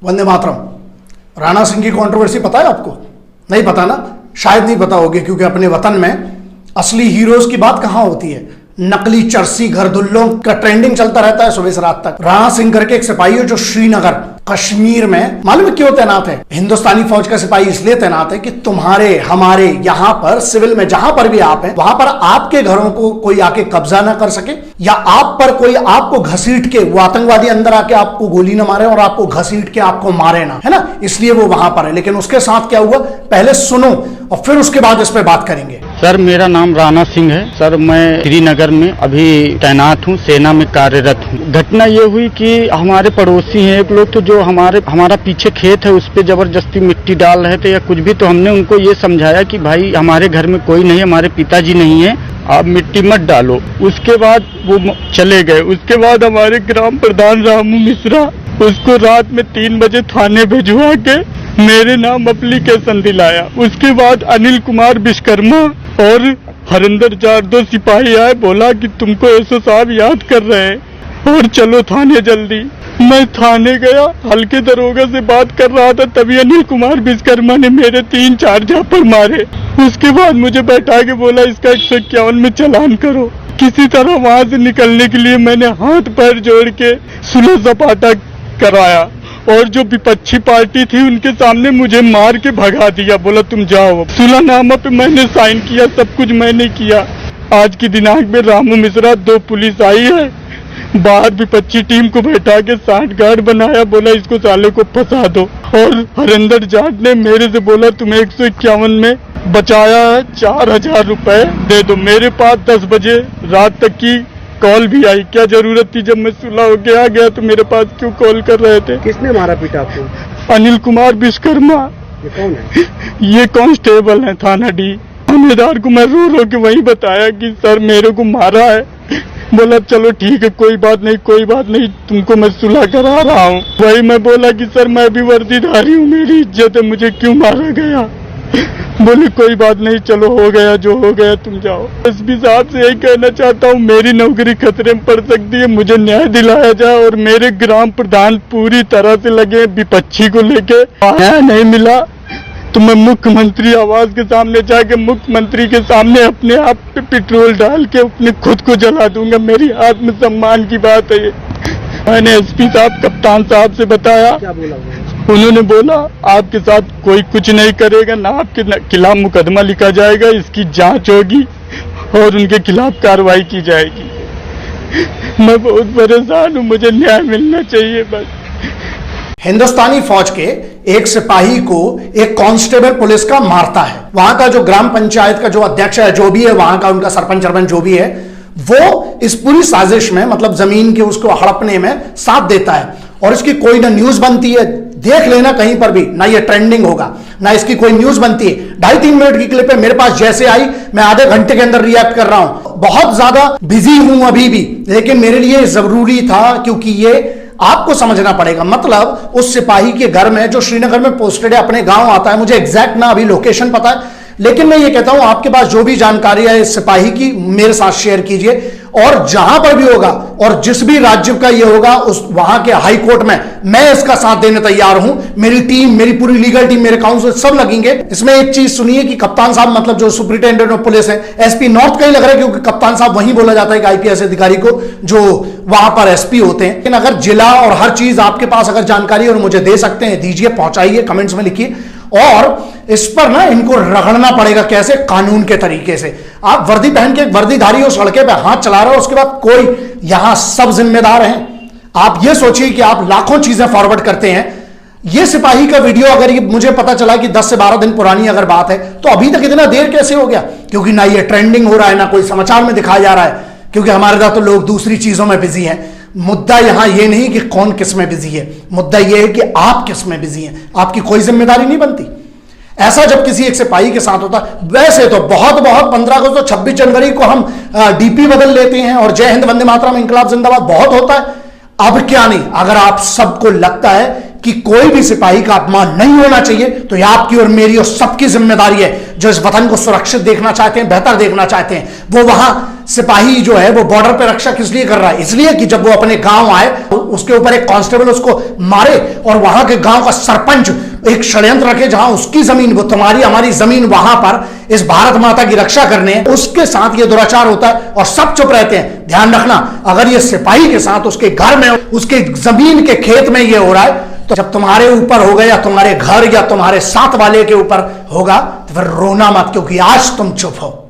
वंदे मातरम। राणा सिंह की कंट्रोवर्सी पता है आपको? नहीं पता ना, शायद नहीं पता होगी, क्योंकि अपने वतन में असली हीरोज की बात कहां होती है। नकली चरसी घरदुल्लों का ट्रेंडिंग चलता रहता है सुबह से रात तक। राणा सिंह करके एक सिपाही है जो श्रीनगर कश्मीर में मालूम है क्यों तैनात है? हिंदुस्तानी फौज का सिपाही इसलिए तैनात है कि तुम्हारे हमारे यहां पर सिविल में जहां पर भी आप हैं वहां पर आपके घरों को कोई आके कब्जा ना कर सके, या आप पर कोई आपको घसीट के, वो आतंकवादी अंदर आके आपको गोली ना मारे और आपको घसीट के आपको मारे ना, है ना, इसलिए वो वहां पर है। लेकिन उसके साथ क्या हुआ पहले सुनो और फिर उसके बाद इस पे बात करेंगे। सर मेरा नाम राणा सिंह है। सर मैं श्रीनगर में अभी तैनात हूँ, सेना में कार्यरत हूँ। घटना ये हुई कि हमारे पड़ोसी हैं एक लोग, तो जो हमारा पीछे खेत है उस पे जबरदस्ती मिट्टी डाल रहे थे या कुछ भी, तो हमने उनको ये समझाया कि भाई हमारे घर में कोई नहीं है, हमारे पिताजी नहीं है, आप मिट्टी मत डालो। उसके बाद वो चले गए। उसके बाद हमारे ग्राम प्रधान रामू मिश्रा उसको रात में 3 बजे थाने भिजवा के मेरे नाम एप्लीकेशन दिलाया। उसके बाद अनिल कुमार विश्वकर्मा और हरिंदर जाट 2 सिपाही आए, बोला कि तुमको एसओ साहब याद कर रहे हैं और चलो थाने जल्दी। मैं थाने गया, हल्के दरोगा से बात कर रहा था, तभी अनिल कुमार विश्वकर्मा ने मेरे 3-4 झापड़ मारे। उसके बाद मुझे बैठा के बोला इसका 151 में चालान करो। किसी तरह वहां से निकलने के लिए मैंने हाथ पैर जोड़ के सुलह सपाटा कराया और जो विपक्षी पार्टी थी उनके सामने मुझे मार के भगा दिया, बोला तुम जाओ। सुलहनामा पे मैंने साइन किया, सब कुछ मैंने किया। आज की दिनांक में रामू मिश्रा 2 पुलिस आई है, बाहर विपक्षी टीम को बैठा के 60 गार्ड बनाया, बोला इसको साले को फंसा दो। और हरिंदर जाट ने मेरे से बोला तुम्हें 151 में बचाया है, 4000 रुपए दे दो। मेरे पास 10 बजे रात तक की कॉल भी आई, क्या जरूरत थी? जब मैं सुलह होके आ गया तो मेरे पास क्यों कॉल कर रहे थे? किसने मारा पीटा आपको? अनिल कुमार विश्वकर्मा। ये कौन है? ये कांस्टेबल है थाना डी। थानेदार को मैं रो रो के वही बताया कि सर मेरे को मारा है। बोला चलो ठीक है, कोई बात नहीं, तुमको मैं सुलह करा रहा हूँ। वही मैं बोला कि सर मैं भी वर्दीधारी हूँ, मेरी इज्जत है, मुझे क्यों मारा गया? बोले कोई बात नहीं, चलो हो गया जो हो गया, तुम जाओ। एसपी साहब से यही कहना चाहता हूँ, मेरी नौकरी खतरे में पड़ सकती है, मुझे न्याय दिलाया जाए। और मेरे ग्राम प्रधान पूरी तरह से लगे विपक्षी को लेके, न्याय नहीं मिला तो मैं मुख्यमंत्री आवास के सामने जाके मुख्यमंत्री के सामने अपने आप पे पेट्रोल डाल के अपने खुद को जला दूंगा। मेरी आत्मसम्मान की बात है ये। मैंने एसपी साहब कप्तान साहब से बताया, क्या बोला? उन्होंने बोला आपके साथ कोई कुछ नहीं करेगा, ना आपके खिलाफ मुकदमा लिखा जाएगा, इसकी जांच होगी और उनके खिलाफ कार्रवाई की जाएगी। मैं बहुत परेशान हूँ, मुझे न्याय मिलना चाहिए बस। हिंदुस्तानी फौज के एक सिपाही को एक कांस्टेबल पुलिस का मारता है। वहां का जो ग्राम पंचायत का जो अध्यक्ष है, जो भी है वहां का, उनका सरपंच सरपंच जो भी है, वो इस पूरी साजिश में, मतलब जमीन के उसको हड़पने में साथ देता है। और इसकी कोई ना न्यूज बनती है, देख लेना कहीं पर भी, ना ये ट्रेंडिंग होगा, ना इसकी कोई न्यूज बनती है। 2.5-3 मिनट की क्लिप है, मेरे पास जैसे आई मैं आधे घंटे के अंदर रिएक्ट कर रहा हूं। बहुत ज्यादा बिजी हूं अभी भी, लेकिन मेरे लिए जरूरी था, क्योंकि ये आपको समझना पड़ेगा। मतलब उस सिपाही के घर में जो श्रीनगर में पोस्टेड है, अपने गांव आता है, मुझे एग्जैक्ट ना अभी लोकेशन पता है, लेकिन मैं ये कहता हूं आपके पास जो भी जानकारी है इस सिपाही की मेरे साथ शेयर कीजिए। और जहां पर भी होगा और जिस भी राज्य का ये होगा, उस वहां के हाई कोर्ट में मैं इसका साथ देने तैयार हूं। मेरी टीम, मेरी पूरी लीगल टीम, मेरे काउंसिल सब लगेंगे। इसमें एक चीज सुनिए कि कप्तान साहब, मतलब जो सुपरिटेंडेंट ऑफ पुलिस है, एसपी नॉर्थ का ही लग रहा है, क्योंकि कप्तान साहब वही बोला जाता है कि आईपीएस अधिकारी को जो वहां पर एसपी होते हैं। लेकिन अगर जिला और हर चीज आपके पास अगर जानकारी और मुझे दे सकते हैं, दीजिए, पहुंचाइए, कमेंट्स में लिखिए। और इस पर ना इनको रगड़ना पड़ेगा, कैसे? कानून के तरीके से। आप वर्दी पहन के वर्दीधारी हो, सड़के पे हाथ चला रहे हो, उसके बाद कोई, यहां सब जिम्मेदार हैं। आप ये सोचिए कि आप लाखों चीजें फॉरवर्ड करते हैं। ये सिपाही का वीडियो अगर ये मुझे पता चला कि 10 से 12 दिन पुरानी अगर बात है, तो अभी तक इतना देर कैसे हो गया? क्योंकि ना ये ट्रेंडिंग हो रहा है, ना कोई समाचार में दिखाया जा रहा है, क्योंकि हमारे साथ तो लोग दूसरी चीजों में बिजी हैं। मुद्दा यहां यह नहीं कि कौन किस में बिजी है, मुद्दा यह है कि आप किस में बिजी हैं। आपकी कोई जिम्मेदारी नहीं बनती। ऐसा जब किसी एक सिपाही के साथ होता, वैसे तो बहुत 15 अगस्त तो 26 जनवरी को हम डीपी बदल लेते हैं और जय हिंद वंदे मातरम इंकलाब जिंदाबाद बहुत होता है। अब क्या नहीं, अगर आप सबको लगता है कि कोई भी सिपाही का अपमान नहीं होना चाहिए, तो यह आपकी और मेरी और सबकी जिम्मेदारी है जो इस वतन को सुरक्षित देखना चाहते हैं, बेहतर देखना चाहते हैं। वो वहां सिपाही जो है वो बॉर्डर पे रक्षा किस लिए कर रहा है? इसलिए कि जब वो अपने गांव आए उसके ऊपर एक कांस्टेबल उसको मारे और वहां के गांव का सरपंच एक षड्यंत्र रखे जहां उसकी जमीन, वो तुम्हारी हमारी जमीन वहां पर इस भारत माता की रक्षा करने, उसके साथ ये दुराचार होता है और सब चुप रहते हैं। ध्यान रखना, अगर ये सिपाही के साथ उसके घर में, उसके जमीन के खेत में ये हो रहा है, तो जब तुम्हारे ऊपर होगा या तुम्हारे घर या तुम्हारे साथ वाले के ऊपर होगा तो फिर रोना मत, क्योंकि आज तुम चुप हो।